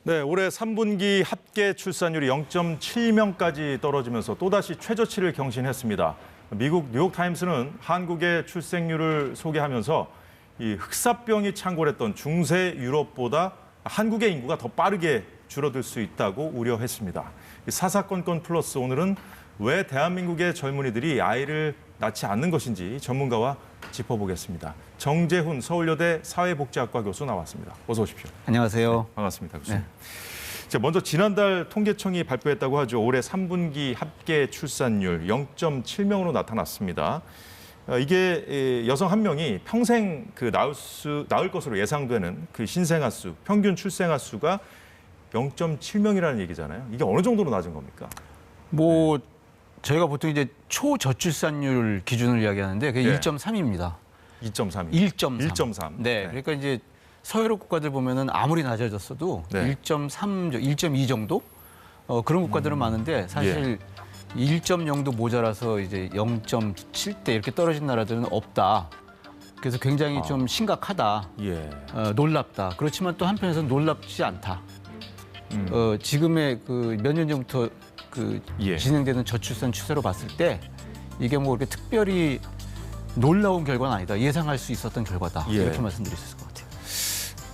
네, 올해 3분기 합계 출산율이 0.7명까지 떨어지면서 또다시 최저치를 경신했습니다. 미국 뉴욕타임스는 한국의 출생률을 소개하면서 이 흑사병이 창궐했던 중세 유럽보다 한국의 인구가 더 빠르게 줄어들 수 있다고 우려했습니다. 사사건건 플러스 오늘은 왜 대한민국의 젊은이들이 아이를 낳지 않는 것인지 전문가와 짚어보겠습니다. 정재훈 서울여대 사회복지학과 교수 나왔습니다. 어서 오십시오. 안녕하세요. 네, 반갑습니다, 교수님. 자, 먼저 지난달 통계청이 발표했다고 하죠. 올해 3분기 합계 출산율 0.7명으로 나타났습니다. 이게 여성 한 명이 평생 낳을 것으로 예상되는 그 신생아 수, 평균 출생아 수가 0.7명이라는 얘기잖아요. 이게 어느 정도로 낮은 겁니까? 저희가 보통 이제 초저출산율 기준을 이야기하는데 그게 1.3입니다. 2.3. 1.3. 네, 그러니까 이제 서유럽 국가들 보면은 아무리 낮아졌어도 1.3, 1.2 정도 그런 국가들은 많은데 사실 1.0도 모자라서 이제 0.7대 이렇게 떨어진 나라들은 없다. 그래서 굉장히 좀 심각하다, 놀랍다. 그렇지만 또 한편에서는 놀랍지 않다. 지금의 그 몇 년 전부터 진행되는 저출산 추세로 봤을 때 이게 뭐 그렇게 특별히 놀라운 결과는 아니다. 예상할 수 있었던 결과다. 이렇게 말씀드릴 수 있을 것 같아요.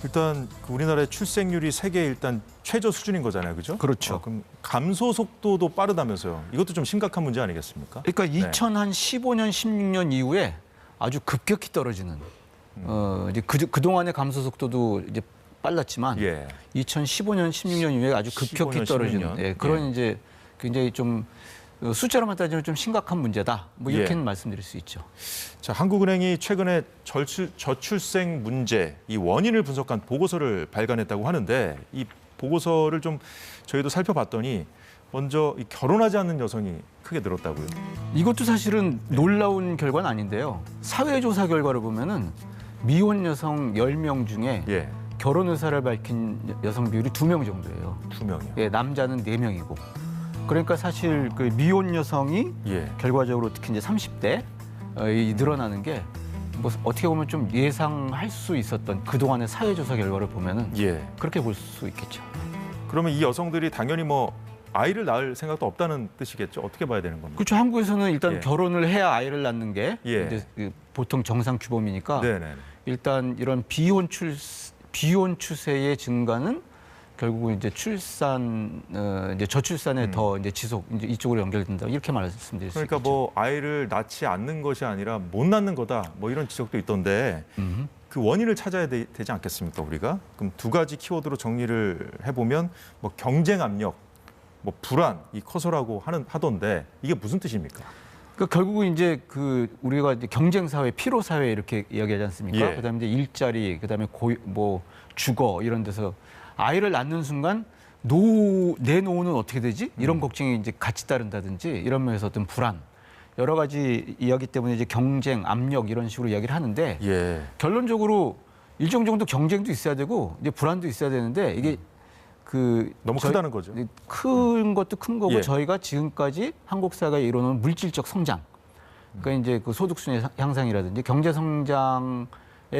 일단 우리나라의 출생률이 세계 일단 최저 수준인 거잖아요, 그죠? 그렇죠. 그럼 감소 속도도 빠르다면서요. 이것도 좀 심각한 문제 아니겠습니까? 그러니까 2015년, 16년 이후에 아주 급격히 떨어지는 이제 그동안의 감소 속도도 이제 빨랐지만 2015년, 16년 이후에 아주 급격히 15년, 떨어지는 그런 이제 굉장히 좀 숫자로만 따지면 좀 심각한 문제다. 뭐 이렇게는 말씀드릴 수 있죠. 자, 한국은행이 최근에 저출생 문제 이 원인을 분석한 보고서를 발간했다고 하는데 이 보고서를 좀 저희도 살펴봤더니 먼저 결혼하지 않는 여성이 크게 늘었다고요. 이것도 사실은 놀라운 결과는 아닌데요. 사회조사 결과를 보면은 미혼 여성 10명 중에 결혼 의사를 밝힌 여성 비율이 2명 정도예요. 2명이요? 남자는 4명이고. 그러니까 사실 그 미혼 여성이 결과적으로 특히 이제 30대 늘어나는 게 뭐 어떻게 보면 좀 예상할 수 있었던 그동안의 사회조사 결과를 보면은 그렇게 볼 수 있겠죠. 그러면 이 여성들이 당연히 뭐 아이를 낳을 생각도 없다는 뜻이겠죠? 어떻게 봐야 되는 겁니까? 그렇죠. 한국에서는 일단 결혼을 해야 아이를 낳는 게 이제 보통 정상 규범이니까 일단 이런 비혼 추세의 증가는 결국은 이제 이제 저출산에 더 이제 지속 이제 이쪽으로 연결된다 이렇게 말씀드릴 수 있겠죠. 그러니까 뭐 아이를 낳지 않는 것이 아니라 못 낳는 거다 뭐 이런 지적도 있던데 그 원인을 찾아야 되지 않겠습니까 우리가? 그럼 두 가지 키워드로 정리를 해보면 뭐 경쟁 압력, 뭐 불안 이 커서라고 하던데 이게 무슨 뜻입니까? 그러니까 결국은 이제 우리가 이제 경쟁 사회, 피로 사회 이렇게 이야기하지 않습니까? 그다음에 이제 일자리, 그다음에 뭐 주거 이런 데서 아이를 낳는 순간 내 노후는 어떻게 되지? 이런 걱정이 이제 같이 따른다든지 이런 면에서 어떤 불안 여러 가지 이야기 때문에 이제 경쟁, 압력 이런 식으로 이야기를 하는데 결론적으로 일정 정도 경쟁도 있어야 되고 이제 불안도 있어야 되는데 이게 너무 크다는 거죠. 큰 것도 큰 거고 저희가 지금까지 한국 사회가 이루는 물질적 성장, 그러니까 이제 그 소득 순위 향상이라든지 경제 성장의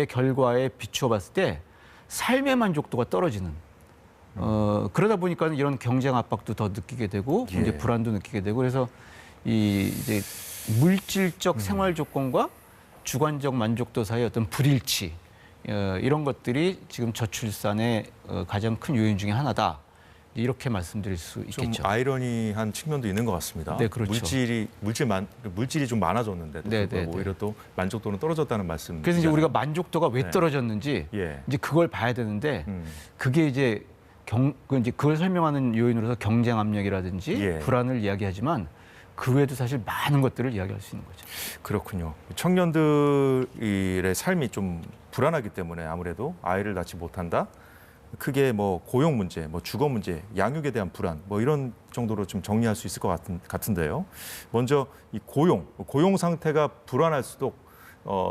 결과에 비추어 봤을 때 삶의 만족도가 떨어지는. 그러다 보니까 이런 경쟁 압박도 더 느끼게 되고 이제 불안도 느끼게 되고 그래서 이제 물질적 생활 조건과 주관적 만족도 사이의 어떤 불일치 이런 것들이 지금 저출산의 가장 큰 요인 중에 하나다. 이렇게 말씀드릴 수 있겠죠. 좀 아이러니한 측면도 있는 것 같습니다. 네, 그렇죠. 물질이 좀 많아졌는데 오히려 또 만족도는 떨어졌다는 말씀. 그래서 이제 우리가 만족도가 왜 떨어졌는지 이제 그걸 봐야 되는데 그게 이제 그걸 설명하는 요인으로서 경쟁 압력이라든지 불안을 이야기하지만 그 외에도 사실 많은 것들을 이야기할 수 있는 거죠. 그렇군요. 청년들의 삶이 좀 불안하기 때문에 아무래도 아이를 낳지 못한다. 크게 뭐 고용 문제, 뭐 주거 문제, 양육에 대한 불안, 뭐 이런 정도로 좀 정리할 수 있을 것 같은데요. 먼저 이 고용 상태가 불안할수록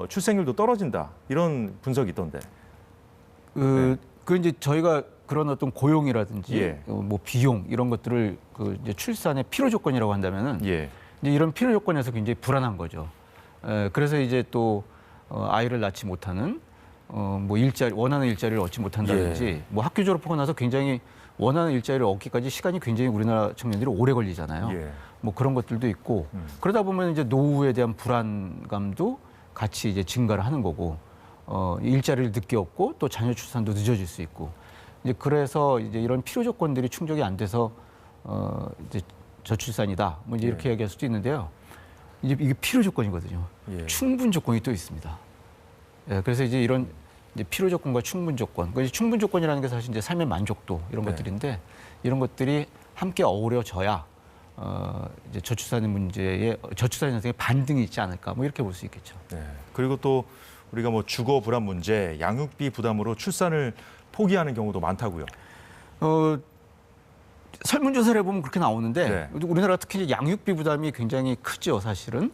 출생률도 떨어진다 이런 분석이 있던데. 그 이제 저희가 그런 어떤 고용이라든지 뭐 비용 이런 것들을 이제 출산의 필요 조건이라고 한다면은 이제 이런 필요 조건에서 굉장히 불안한 거죠. 그래서 이제 또 아이를 낳지 못하는 뭐 일자리 원하는 일자리를 얻지 못한다든지 예. 뭐 학교 졸업하고 나서 굉장히 원하는 일자리를 얻기까지 시간이 굉장히 우리나라 청년들이 오래 걸리잖아요. 예. 뭐 그런 것들도 있고 그러다 보면 이제 노후에 대한 불안감도 같이 이제 증가를 하는 거고 일자리를 늦게 얻고 또 자녀 출산도 늦어질 수 있고 이제 그래서 이제 이런 필요 조건들이 충족이 안 돼서 이제 저출산이다 뭐 이제 이렇게 얘기할 수도 있는데요. 이제 이게 필요 조건이거든요. 예. 충분 조건이 또 있습니다. 예, 그래서 이제 이런 이제 필요 조건과 충분 조건, 그 충분 조건이라는 게 사실 이제 삶의 만족도 이런 네. 것들인데 이런 것들이 함께 어우러져야 이제 저출산 현상에 반등이 있지 않을까 뭐 이렇게 볼 수 있겠죠. 네. 그리고 또 우리가 뭐 주거 불안 문제, 양육비 부담으로 출산을 포기하는 경우도 많다고요. 설문조사를 해보면 그렇게 나오는데 네. 우리나라 특히 이제 양육비 부담이 굉장히 크죠, 사실은.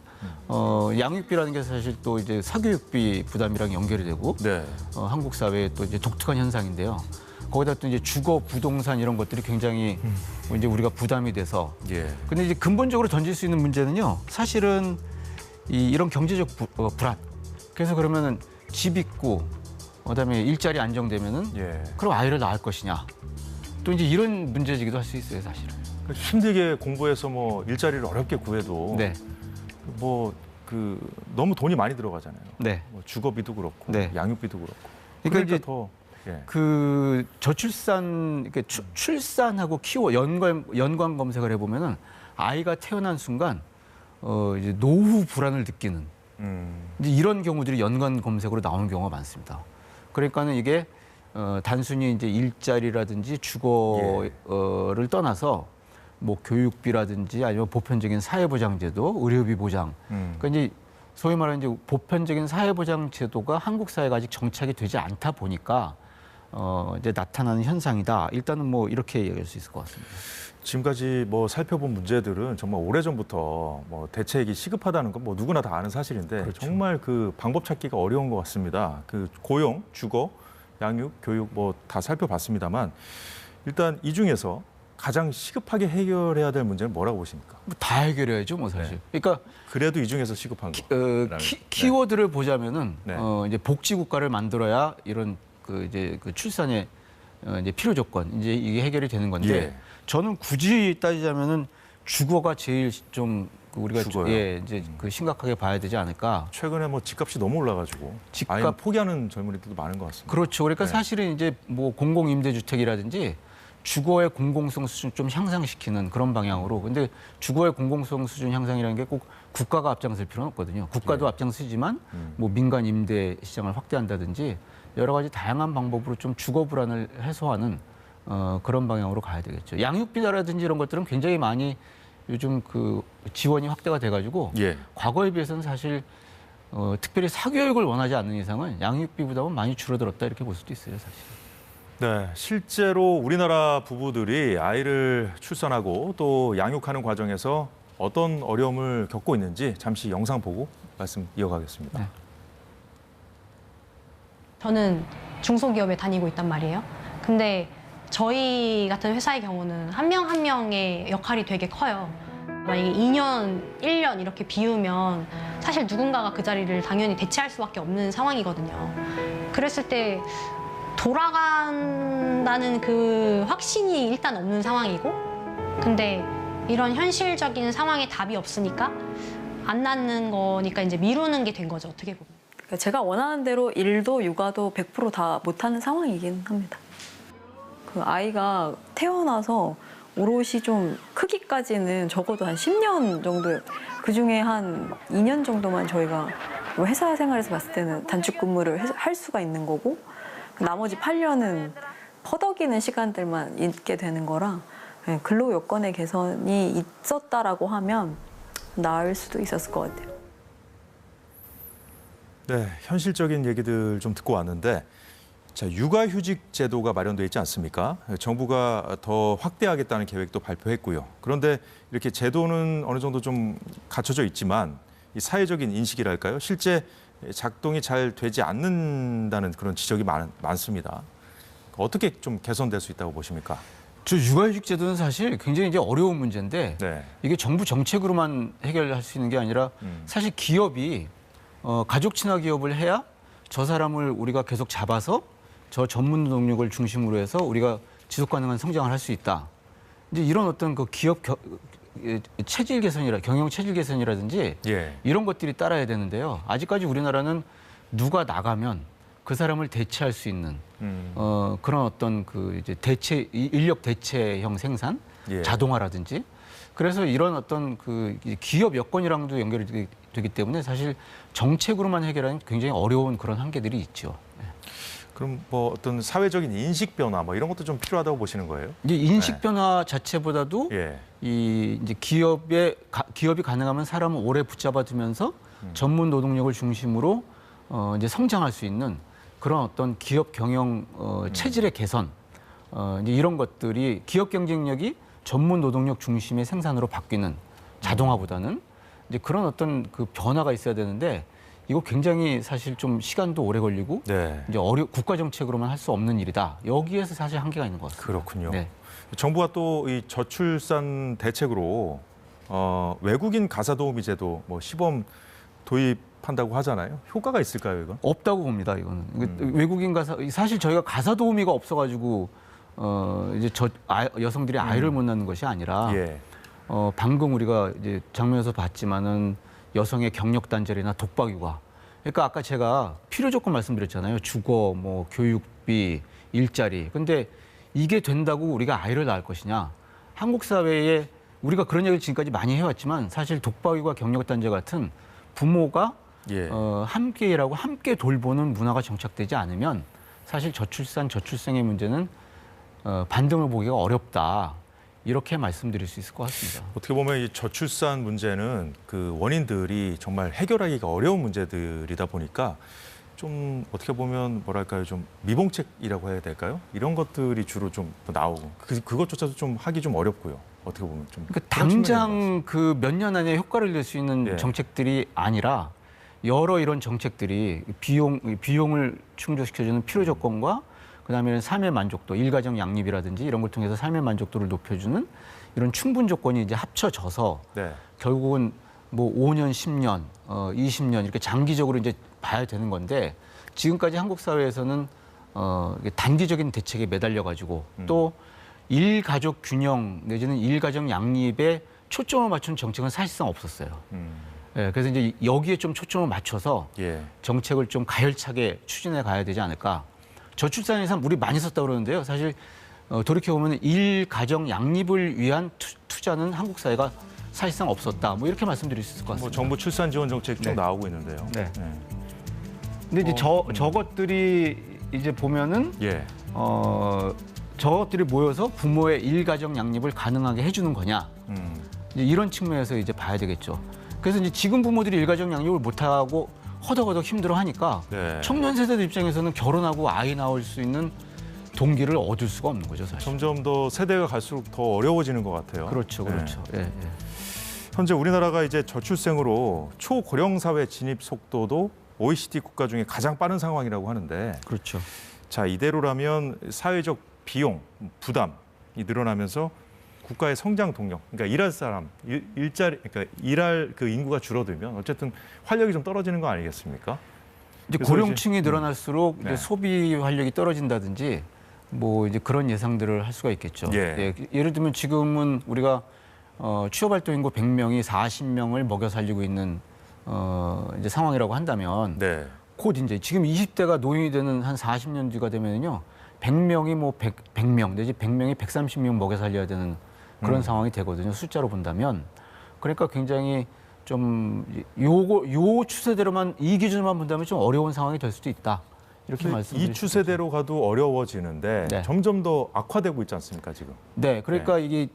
양육비라는 게 사실 또 이제 사교육비 부담이랑 연결이 되고 네. 한국 사회의 또 이제 독특한 현상인데요. 거기다 또 이제 주거, 부동산 이런 것들이 굉장히 이제 우리가 부담이 돼서. 예. 근데 이제 근본적으로 던질 수 있는 문제는요. 사실은 이런 경제적 불안. 그래서 그러면은 집 있고 그다음에 일자리 안정되면은 예. 그럼 아이를 낳을 것이냐. 또 이제 이런 문제지기도 할 수 있어요, 사실은. 힘들게 공부해서 뭐 일자리를 어렵게 구해도 네. 뭐 그 너무 돈이 많이 들어가잖아요. 네. 뭐 주거비도 그렇고 네. 양육비도 그렇고. 그러니까 이제 더 예. 그 저출산 이렇게 출산하고 연관 검색을 해보면은 아이가 태어난 순간 이제 노후 불안을 느끼는 이제 이런 경우들이 연관 검색으로 나오는 경우가 많습니다. 그러니까는 이게 단순히 이제 일자리라든지 주거를 떠나서 뭐 교육비라든지 아니면 보편적인 사회보장제도, 의료비 보장. 그러니까 이제 소위 말하는 이제 보편적인 사회보장제도가 한국 사회가 아직 정착이 되지 않다 보니까 이제 나타나는 현상이다. 일단은 뭐 이렇게 얘기할 수 있을 것 같습니다. 지금까지 뭐 살펴본 문제들은 정말 오래전부터 뭐 대책이 시급하다는 건 뭐 누구나 다 아는 사실인데 그렇죠. 정말 그 방법 찾기가 어려운 것 같습니다. 그 고용, 주거, 양육, 교육 뭐 다 살펴봤습니다만 일단 이 중에서 가장 시급하게 해결해야 될 문제는 뭐라고 보십니까? 뭐 다 해결해야죠, 뭐 사실. 네. 그러니까 그래도 이 중에서 시급한 거. 키워드를 보자면은 네. 이제 복지 국가를 만들어야 이런 그 이제 그 출산의 이제 필요 조건 이제 이게 해결이 되는 건데 예. 저는 굳이 따지자면은 주거가 제일 좀 우리가 주거요? 예 이제 그 심각하게 봐야 되지 않을까. 최근에 뭐 집값이 너무 올라가지고 아예 포기하는 젊은이들도 많은 것 같습니다. 그렇죠. 그러니까 네. 사실은 이제 뭐 공공임대주택이라든지 주거의 공공성 수준 좀 향상시키는 그런 방향으로. 근데 주거의 공공성 수준 향상이라는 게 꼭 국가가 앞장설 필요는 없거든요. 국가도 예. 앞장서지만 뭐 민간 임대 시장을 확대한다든지 여러 가지 다양한 방법으로 좀 주거 불안을 해소하는 그런 방향으로 가야 되겠죠. 양육비라든지 이런 것들은 굉장히 많이 요즘 그 지원이 확대가 돼가지고 예. 과거에 비해서는 사실 특별히 사교육을 원하지 않는 이상은 양육비 부담은 많이 줄어들었다 이렇게 볼 수도 있어요, 사실. 네, 실제로 우리나라 부부들이 아이를 출산하고 또 양육하는 과정에서 어떤 어려움을 겪고 있는지 잠시 영상 보고 말씀 이어가겠습니다. 네. 저는 중소기업에 다니고 있단 말이에요. 근데 저희 같은 회사의 경우는 한 명 한 명의 역할이 되게 커요. 만약에 2년, 1년 이렇게 비우면 사실 누군가가 그 자리를 당연히 대체할 수밖에 없는 상황이거든요. 그랬을 때 돌아간다는 그 확신이 일단 없는 상황이고, 근데 이런 현실적인 상황에 답이 없으니까 안 낳는 거니까 이제 미루는 게 된 거죠, 어떻게 보면. 그러니까 제가 원하는 대로 일도 육아도 100% 다 못하는 상황이긴 합니다. 그 아이가 태어나서 오롯이 좀 크기까지는 적어도 한 10년 정도, 그중에 한 2년 정도만 저희가 회사 생활에서 봤을 때는 단축 근무를 할 수가 있는 거고, 나머지 8년은 퍼덕이는 시간들만 있게 되는 거라 근로 여건의 개선이 있었다라고 하면 나을 수도 있었을 것 같아요. 네, 현실적인 얘기들 좀 듣고 왔는데 자, 육아휴직 제도가 마련돼 있지 않습니까? 정부가 더 확대하겠다는 계획도 발표했고요. 그런데 이렇게 제도는 어느 정도 좀 갖춰져 있지만 이 사회적인 인식이랄까요? 실제 작동이 잘 되지 않는다는 그런 지적이 많습니다. 어떻게 좀 개선될 수 있다고 보십니까? 저 육아휴직 제도는 사실 굉장히 이제 어려운 문제인데 네. 이게 정부 정책으로만 해결할 수 있는 게 아니라 사실 기업이 가족 친화 기업을 해야 저 사람을 우리가 계속 잡아서 저 전문 노동력을 중심으로 해서 우리가 지속 가능한 성장을 할 수 있다. 이제 이런 어떤 그 기업 체질 개선이라 경영 체질 개선이라든지 예. 이런 것들이 따라야 되는데요. 아직까지 우리나라는 누가 나가면 그 사람을 대체할 수 있는 그런 어떤 그 이제 인력 대체형 생산, 예. 자동화라든지 그래서 이런 어떤 그 기업 여건이랑도 연결이 되기 때문에 사실 정책으로만 해결하는 굉장히 어려운 그런 한계들이 있죠. 그럼 뭐 어떤 사회적인 인식 변화 뭐 이런 것도 좀 필요하다고 보시는 거예요? 이제 인식 변화 자체보다도 예. 이 이제 기업이 가능하면 사람을 오래 붙잡아두면서 전문 노동력을 중심으로 이제 성장할 수 있는 그런 어떤 기업 경영 체질의 개선 이제 이런 것들이 기업 경쟁력이 전문 노동력 중심의 생산으로 바뀌는 자동화보다는 이제 그런 어떤 그 변화가 있어야 되는데 이거 굉장히 사실 좀 시간도 오래 걸리고 네. 이제 국가 정책으로만 할 수 없는 일이다. 여기에서 사실 한계가 있는 것 같습니다. 그렇군요. 네. 정부가 또 이 저출산 대책으로 외국인 가사도우미 제도 뭐 시범 도입한다고 하잖아요. 효과가 있을까요, 이건? 없다고 봅니다. 이거는 외국인 사실 저희가 가사 도우미가 없어가지고 이제 여성들이 아이를 못 낳는 것이 아니라 예. 방금 우리가 이제 장면에서 봤지만은 여성의 경력 단절이나 독박 육아. 그러니까 아까 제가 필요 조건 말씀드렸잖아요. 주거, 뭐 교육비, 일자리. 근데 이게 된다고 우리가 아이를 낳을 것이냐? 한국 사회에 우리가 그런 얘기를 지금까지 많이 해왔지만 사실 독박 육아, 경력 단절 같은 부모가 예. 함께 일하고 함께 돌보는 문화가 정착되지 않으면 사실 저출생의 문제는 반등을 보기가 어렵다. 이렇게 말씀드릴 수 있을 것 같습니다. 어떻게 보면 이 저출산 문제는 그 원인들이 정말 해결하기가 어려운 문제들이다 보니까 좀 어떻게 보면 뭐랄까요, 좀 미봉책이라고 해야 될까요? 이런 것들이 주로 좀 나오고 그것조차도 좀 하기 좀 어렵고요. 어떻게 보면 좀 그러니까 당장 그 몇 년 안에 효과를 낼 수 있는 예. 정책들이 아니라 여러 이런 정책들이 비용을 충족시켜주는 필요 조건과 그다음에는 삶의 만족도, 일가정 양립이라든지 이런 걸 통해서 삶의 만족도를 높여주는 이런 충분 조건이 이제 합쳐져서 네. 결국은 뭐 5년, 10년, 20년 이렇게 장기적으로 이제 봐야 되는 건데 지금까지 한국 사회에서는 단기적인 대책에 매달려 가지고 또 일가족 균형 내지는 일가정 양립에 초점을 맞춘 정책은 사실상 없었어요. 예, 그래서 이제 여기에 좀 초점을 맞춰서 예. 정책을 좀 가열차게 추진해 가야 되지 않을까. 저출산 예산 우리 많이 썼다고 그러는데요. 사실 돌이켜보면 일가정 양립을 위한 투자는 한국 사회가 사실상 없었다. 뭐 이렇게 말씀드릴 수 있을 것 같습니다. 뭐 정부 출산 지원 정책이 좀 네. 나오고 있는데요. 네. 근데 이제 저것들이 이제 보면은 예. 저것들이 모여서 부모의 일가정 양립을 가능하게 해주는 거냐. 이제 이런 측면에서 이제 봐야 되겠죠. 그래서 이제 지금 부모들이 일가정 양립을 못하고 허덕허덕 힘들어하니까 네. 청년 세대들 입장에서는 결혼하고 아이 낳을 수 있는 동기를 얻을 수가 없는 거죠, 사실. 점점 더 세대가 갈수록 더 어려워지는 것 같아요. 그렇죠, 네. 그렇죠. 예, 예. 현재 우리나라가 이제 저출생으로 초고령 사회 진입 속도도 OECD 국가 중에 가장 빠른 상황이라고 하는데, 그렇죠. 자 이대로라면 사회적 비용, 부담이 늘어나면서 국가의 성장 동력, 그러니까 일할 사람, 그러니까 일할 그 인구가 줄어들면 어쨌든 활력이 좀 떨어지는 거 아니겠습니까? 이제 그래서 고령층이 늘어날수록 네. 이제 소비 활력이 떨어진다든지 뭐 이제 그런 예상들을 할 수가 있겠죠. 예. 예를 들면 지금은 우리가 취업활동 인구 100명이 40명을 먹여 살리고 있는 이제 상황이라고 한다면 네. 곧 이제 지금 20대가 노인이 되는 한 40년 뒤가 되면요 100명이 뭐 100명 내지 100명이 130명 먹여 살려야 되는 그런 상황이 되거든요. 숫자로 본다면. 그러니까 굉장히 좀 요 추세대로만 이 기준만 본다면 좀 어려운 상황이 될 수도 있다. 이렇게 말씀드릴 이 추세대로 가도 어려워지는데 네. 점점 더 악화되고 있지 않습니까 지금? 네, 그러니까 이게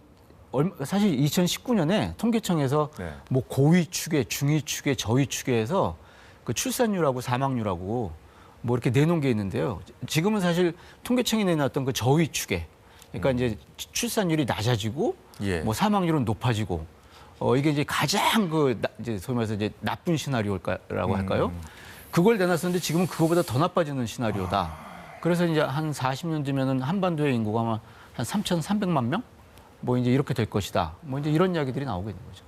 사실 2019년에 통계청에서 네. 뭐 고위 추계, 중위 추계, 저위 추계에서 그 출산율하고 사망률하고 뭐 이렇게 내놓은 게 있는데요. 지금은 사실 통계청이 내놨던 그 저위 추계, 그러니까 이제 출산율이 낮아지고 예. 뭐 사망률은 높아지고 이게 이제 가장 이제 소위 말해서 이제 나쁜 시나리오라고 할까요? 그걸 내놨었는데 지금은 그거보다 더 나빠지는 시나리오다. 그래서 이제 한 40년 뒤면은 한반도의 인구가 아마 한 3,300만 명? 뭐 이제 이렇게 될 것이다. 뭐 이제 이런 이야기들이 나오고 있는 거죠.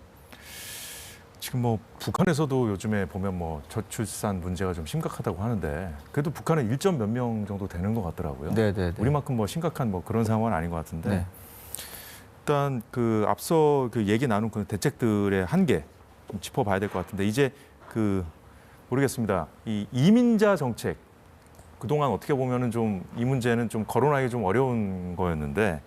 지금 뭐 북한에서도 요즘에 보면 뭐 저출산 문제가 좀 심각하다고 하는데 그래도 북한은 1점 몇 명 정도 되는 것 같더라고요. 네네네. 우리만큼 뭐 심각한 뭐 그런 상황은 아닌 것 같은데 네. 일단 그 앞서 그 얘기 나눈 그 대책들의 한계 좀 짚어봐야 될 것 같은데 이제 그 모르겠습니다. 이 이민자 정책 그동안 어떻게 보면은 좀 이 문제는 좀 거론하기 좀 어려운 거였는데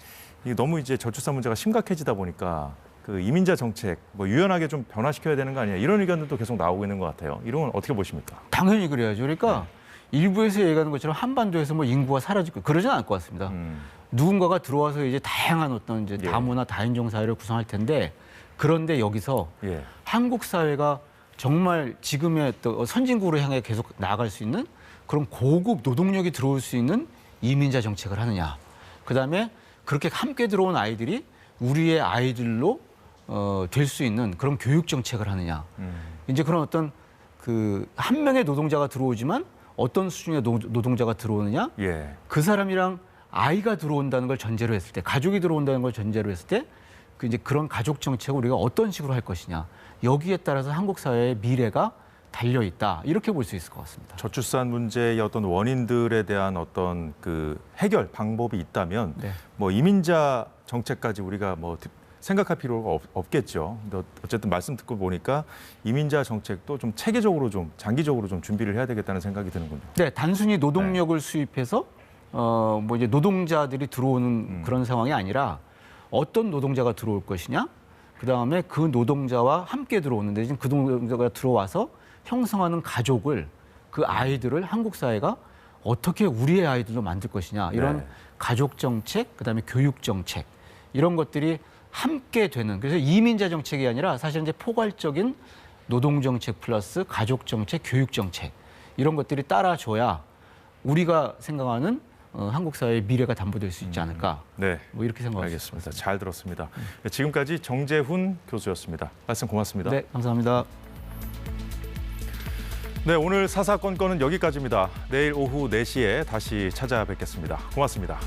이게 너무 이제 저출산 문제가 심각해지다 보니까 그 이민자 정책 뭐 유연하게 좀 변화시켜야 되는 거 아니냐 이런 의견들도 계속 나오고 있는 것 같아요. 이런 건 어떻게 보십니까? 당연히 그래야죠. 그러니까 일부에서 얘기하는 것처럼 한반도에서 뭐 인구가 사라지고 그러진 않을 것 같습니다. 누군가가 들어와서 이제 다양한 어떤 이제 예. 다문화 다인종 사회를 구성할 텐데 그런데 여기서 예. 한국 사회가 정말 지금의 또 선진국으로 향해 계속 나아갈 수 있는 그런 고급 노동력이 들어올 수 있는 이민자 정책을 하느냐. 그다음에 그렇게 함께 들어온 아이들이 우리의 아이들로 될 수 있는 그런 교육 정책을 하느냐. 이제 그런 어떤 그 한 명의 노동자가 들어오지만 어떤 수준의 노동자가 들어오느냐. 예. 그 사람이랑 아이가 들어온다는 걸 전제로 했을 때, 가족이 들어온다는 걸 전제로 했을 때, 그 이제 그런 가족 정책을 우리가 어떤 식으로 할 것이냐. 여기에 따라서 한국 사회의 미래가 달려 있다. 이렇게 볼 수 있을 것 같습니다. 저출산 문제의 어떤 원인들에 대한 어떤 그 해결 방법이 있다면 네. 뭐 이민자 정책까지 우리가 뭐 생각할 필요가 없겠죠. 근데 어쨌든 말씀 듣고 보니까 이민자 정책도 좀 체계적으로 좀 장기적으로 좀 준비를 해야 되겠다는 생각이 드는군요. 네, 단순히 노동력을 수입해서 뭐 이제 노동자들이 들어오는 그런 상황이 아니라 어떤 노동자가 들어올 것이냐, 그 다음에 그 노동자와 함께 들어오는데 지금 그 노동자가 들어와서 형성하는 가족을 그 아이들을 한국 사회가 어떻게 우리의 아이들로 만들 것이냐 이런 네. 가족 정책, 그 다음에 교육 정책 이런 것들이 함께 되는 그래서 이민자 정책이 아니라 사실 이제 포괄적인 노동 정책 플러스 가족 정책, 교육 정책 이런 것들이 따라줘야 우리가 생각하는 한국 사회의 미래가 담보될 수 있지 않을까. 네. 뭐 이렇게 생각합니다. 알겠습니다. 잘 들었습니다. 지금까지 정재훈 교수였습니다. 말씀 고맙습니다. 네, 감사합니다. 네, 오늘 사사건건은 여기까지입니다. 내일 오후 4시에 다시 찾아뵙겠습니다. 고맙습니다.